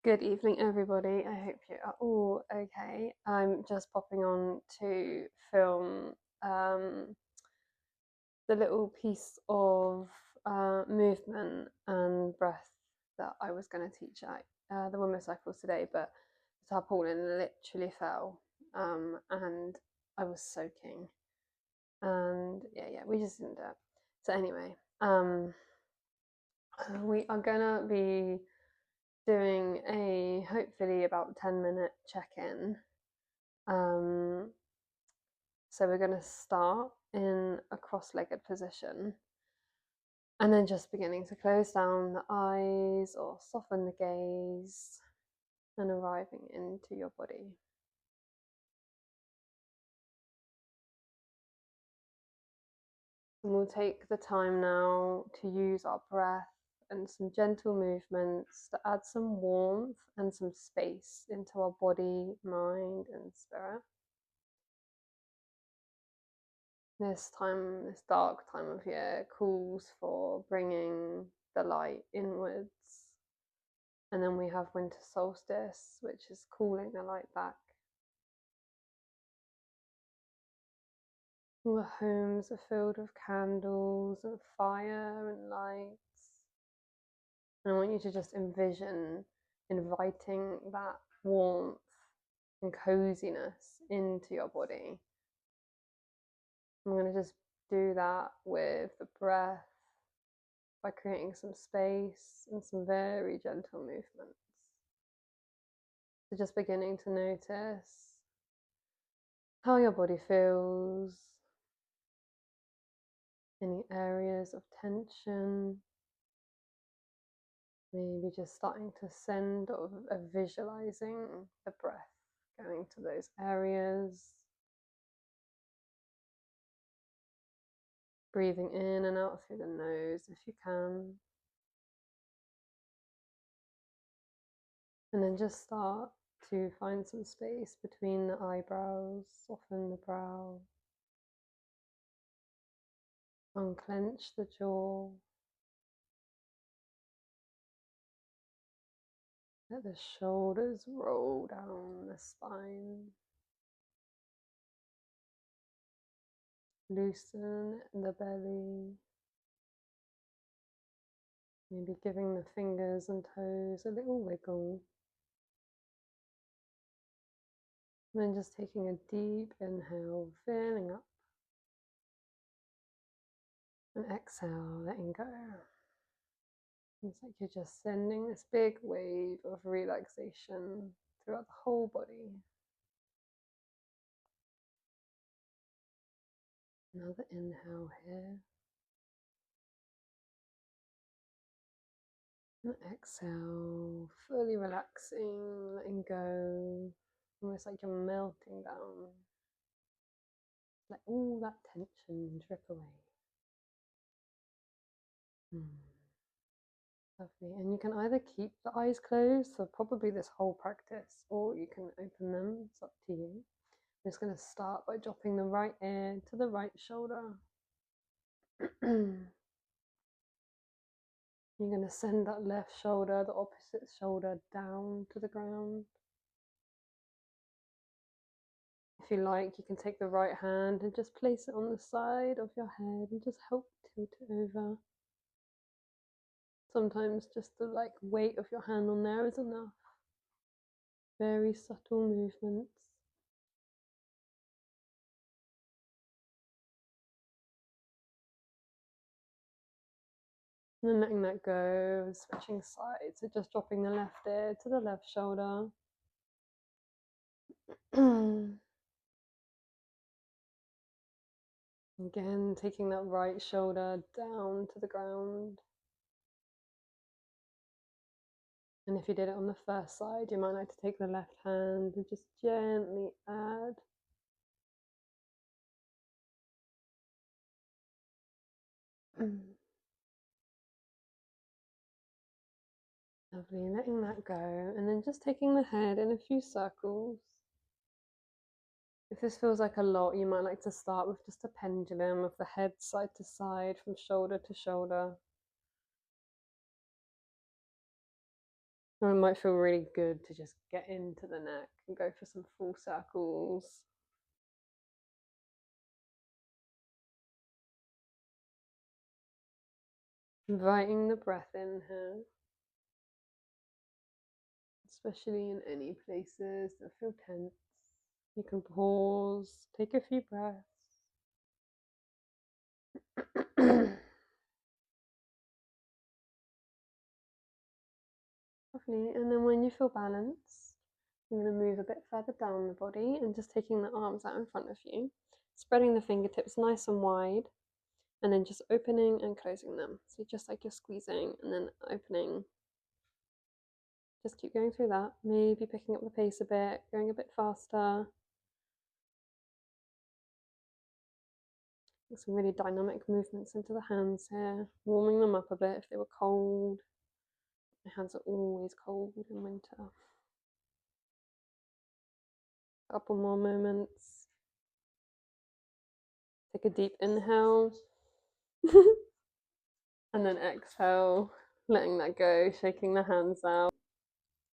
Good evening, everybody. I hope you are all okay. I'm just popping on to film the little piece of movement and breath that I was going to teach at the women's cycles today, but the tarpaulin literally fell and I was soaking. And yeah, we just didn't do it. So, anyway, we are going to be doing a hopefully about 10-minute check-in. So we're going to start in a cross-legged position and then just beginning to close down the eyes or soften the gaze and arriving into your body. And we'll take the time now to use our breath and some gentle movements to add some warmth and some space into our body, mind, and spirit. This dark time of year calls for bringing the light inwards. And then we have winter solstice, which is calling the light back. All the homes are filled with candles and fire and lights. And I want you to just envision inviting that warmth and coziness into your body. I'm going to just do that with the breath by creating some space and some very gentle movements. So just beginning to notice how your body feels, any areas of tension, maybe just starting to send or visualizing the breath going to those areas. Breathing in and out through the nose if you can. And then just start to find some space between the eyebrows, soften the brow, unclench the jaw. Let the shoulders roll down the spine. Loosen the belly. Maybe giving the fingers and toes a little wiggle. And then just taking a deep inhale, filling up. And exhale, letting go. It's like you're just sending this big wave of relaxation throughout the whole body. Another inhale here. And exhale, fully relaxing, letting go. Almost like you're melting down. Let all that tension drip away. Lovely. And you can either keep the eyes closed for probably this whole practice, or you can open them. It's up to you. I'm just going to start by dropping the right ear to the right shoulder. You're going to send that left shoulder, the opposite shoulder, down to the ground. If you like, you can take the right hand and just place it on the side of your head and just help tilt it over. Sometimes just the weight of your hand on there is enough. Very subtle movements. And then letting that go, switching sides. So just dropping the left ear to the left shoulder. Again, taking that right shoulder down to the ground. And if you did it on the first side, you might like to take the left hand and just gently add. Lovely, letting that go, and then just taking the head in a few circles. If this feels like a lot, you might like to start with just a pendulum of the head side to side, from shoulder to shoulder. Or it might feel really good to just get into the neck and go for some full circles. Inviting the breath in here, especially in any places that feel tense. You can pause, take a few breaths. Lovely. And then when you feel balanced, you're going to move a bit further down the body and just taking the arms out in front of you, spreading the fingertips nice and wide, and then just opening and closing them. So just like you're squeezing and then opening. Just keep going through that, maybe picking up the pace a bit, going a bit faster. Some really dynamic movements into the hands here, warming them up a bit if they were cold. My hands are always cold in winter. A couple more moments. Take a deep inhale. And then exhale, letting that go, shaking the hands out.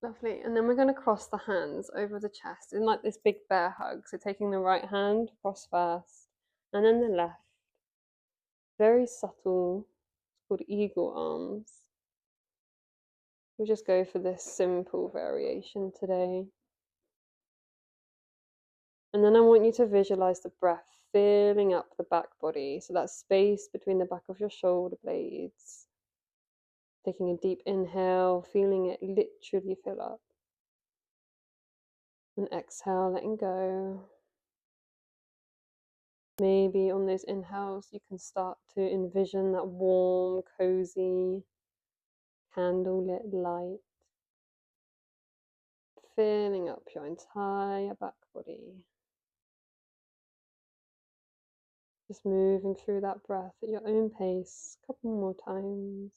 Lovely. And then we're going to cross the hands over the chest in like this big bear hug. So taking the right hand cross first, and then the left. Very subtle. It's called eagle arms. We'll just go for this simple variation today. And then I want you to visualize the breath filling up the back body. So that space between the back of your shoulder blades. Taking a deep inhale, feeling it literally fill up. And exhale, letting go. Maybe on those inhales, you can start to envision that warm, cozy, candlelit light filling up your entire back body. Just moving through that breath at your own pace, a couple more times.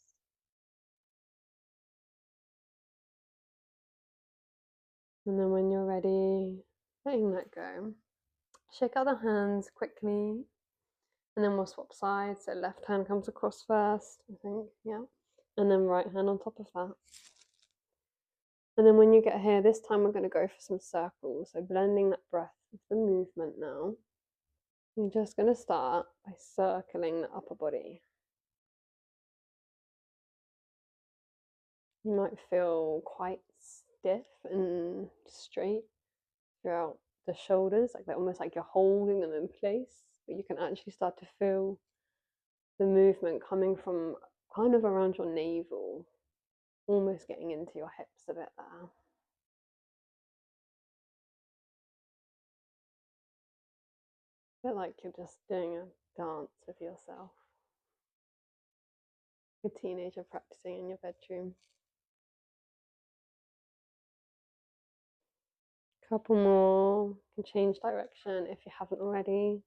And then when you're ready, letting that go. Shake out the hands quickly, and then we'll swap sides. So left hand comes across first, I think, yeah. And then right hand on top of that. And then when you get here, this time we're going to go for some circles. So blending that breath with the movement now. You're just going to start by circling the upper body. You might feel quite stiff and straight throughout the shoulders, like they're almost like you're holding them in place, but you can actually start to feel the movement coming from kind of around your navel, almost getting into your hips a bit there. A bit like you're just doing a dance with yourself. A teenager practicing in your bedroom. Couple more. You can change direction if you haven't already.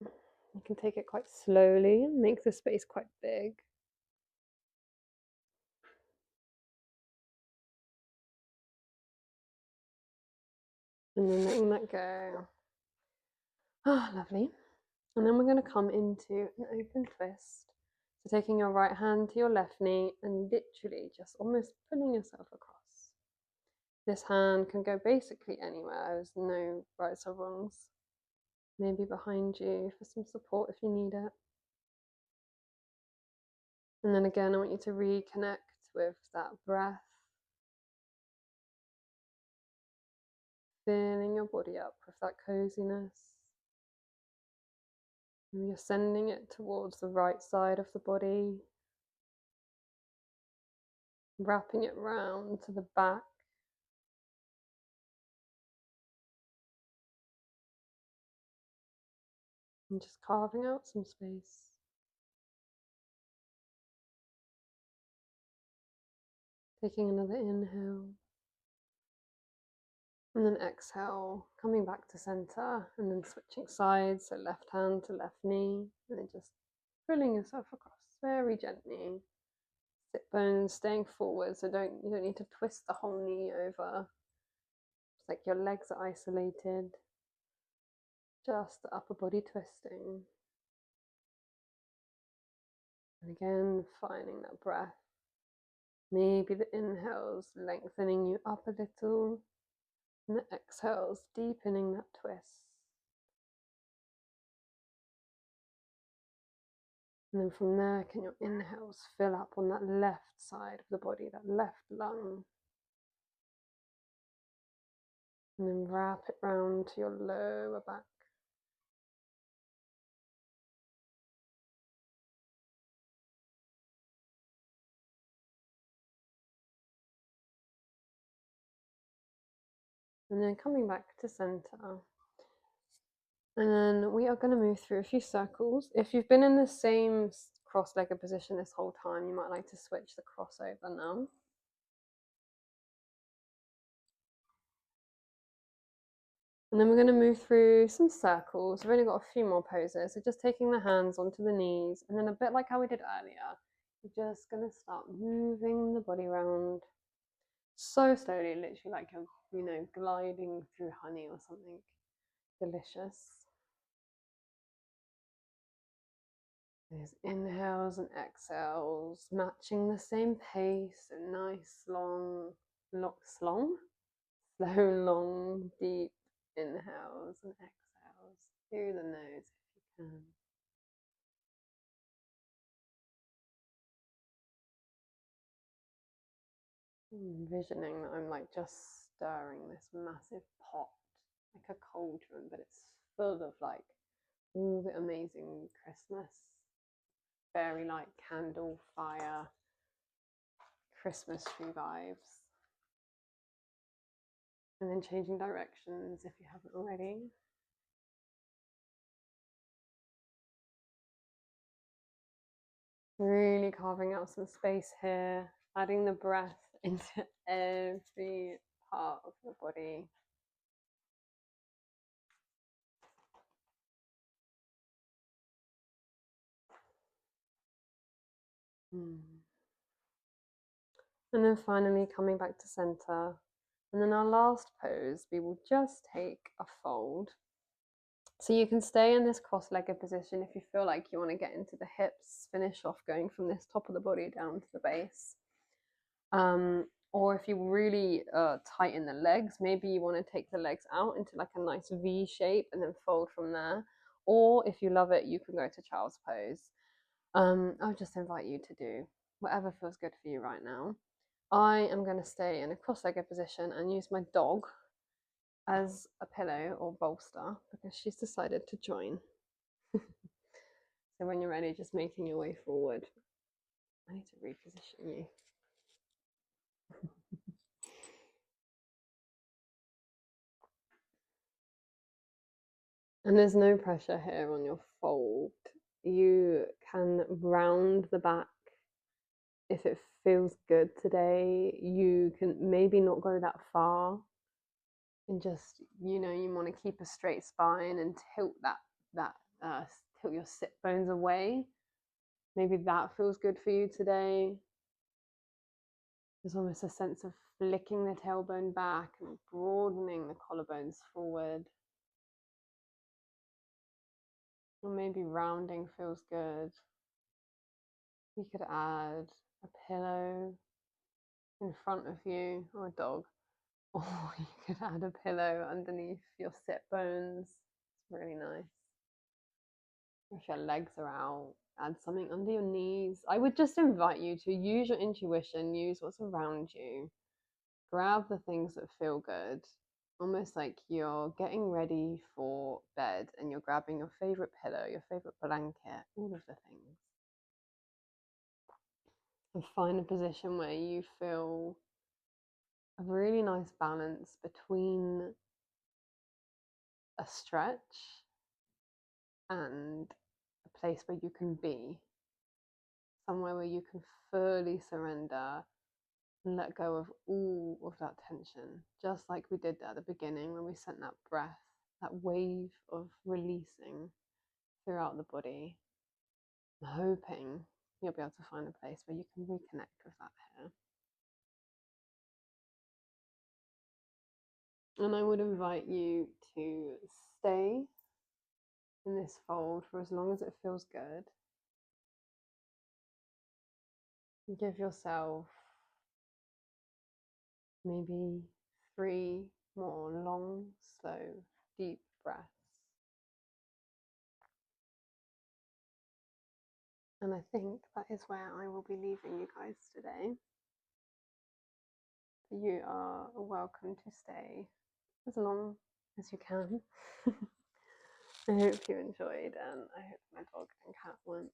You can take it quite slowly and make the space quite big. And then letting that go. Ah, lovely. And then we're going to come into an open twist. So taking your right hand to your left knee and literally just almost pulling yourself across. This hand can go basically anywhere. There's no rights or wrongs. Maybe behind you for some support if you need it. And then again, I want you to reconnect with that breath. Filling your body up with that coziness. And you're sending it towards the right side of the body. Wrapping it round to the back. And just carving out some space. Taking another inhale. And then exhale, coming back to center and then switching sides. So left hand to left knee. And then just pulling yourself across very gently. Sit bones staying forward, so you don't need to twist the whole knee over. It's like your legs are isolated. Just the upper body twisting. And again, finding that breath. Maybe the inhales lengthening you up a little, and the exhales deepening that twist. And then from there, can your inhales fill up on that left side of the body, that left lung. And then wrap it round to your lower back. And then coming back to center. And then we are going to move through a few circles. If you've been in the same cross-legged position this whole time, you might like to switch the crossover now. And then we're going to move through some circles. We've only got a few more poses. So just taking the hands onto the knees, and then a bit like how we did earlier, you're just going to start moving the body around so slowly, literally like you're, gliding through honey or something delicious. There's inhales and exhales, matching the same pace, a nice long, slow, long, deep inhales and exhales through the nose if you can. Envisioning that I'm like just stirring this massive pot, like a cauldron, but it's full of like all the amazing Christmas, fairy light candle fire, Christmas tree vibes. And then changing directions if you haven't already. Really carving out some space here, adding the breath into every part of the body. And then finally coming back to center. And then our last pose, we will just take a fold. So you can stay in this cross-legged position if you feel like you want to get into the hips, finish off going from this top of the body down to the base. Or if you really tighten the legs, maybe you want to take the legs out into like a nice V shape and then fold from there. Or if you love it, you can go to child's pose. I'll just invite you to do whatever feels good for you right now. I am going to stay in a cross-legged position and use my dog as a pillow or bolster because she's decided to join. So when you're ready, just making your way forward. I need to reposition you. And there's no pressure here on your fold. You can round the back if it feels good today. You can maybe not go that far and just, you want to keep a straight spine and tilt tilt your sit bones away. Maybe that feels good for you today. There's almost a sense of flicking the tailbone back and broadening the collarbones forward. Or maybe rounding feels good. You could add a pillow in front of you or a dog, or you could add a pillow underneath your sit bones. It's really nice. If your legs are out, add something under your knees. I would just invite you to use your intuition, use what's around you, grab the things that feel good, almost like you're getting ready for bed and you're grabbing your favorite pillow, your favorite blanket, all of the things. And find a position where you feel a really nice balance between a stretch and a place where you can be, somewhere where you can fully surrender and let go of all of that tension, just like we did at the beginning when we sent that breath, that wave of releasing throughout the body. I'm hoping you'll be able to find a place where you can reconnect with that here. And I would invite you to stay in this fold for as long as it feels good. Give yourself maybe 3 more long, slow, deep breaths. And I think that is where I will be leaving you guys today. You are welcome to stay as long as you can. I hope you enjoyed, and I hope my dog and cat weren't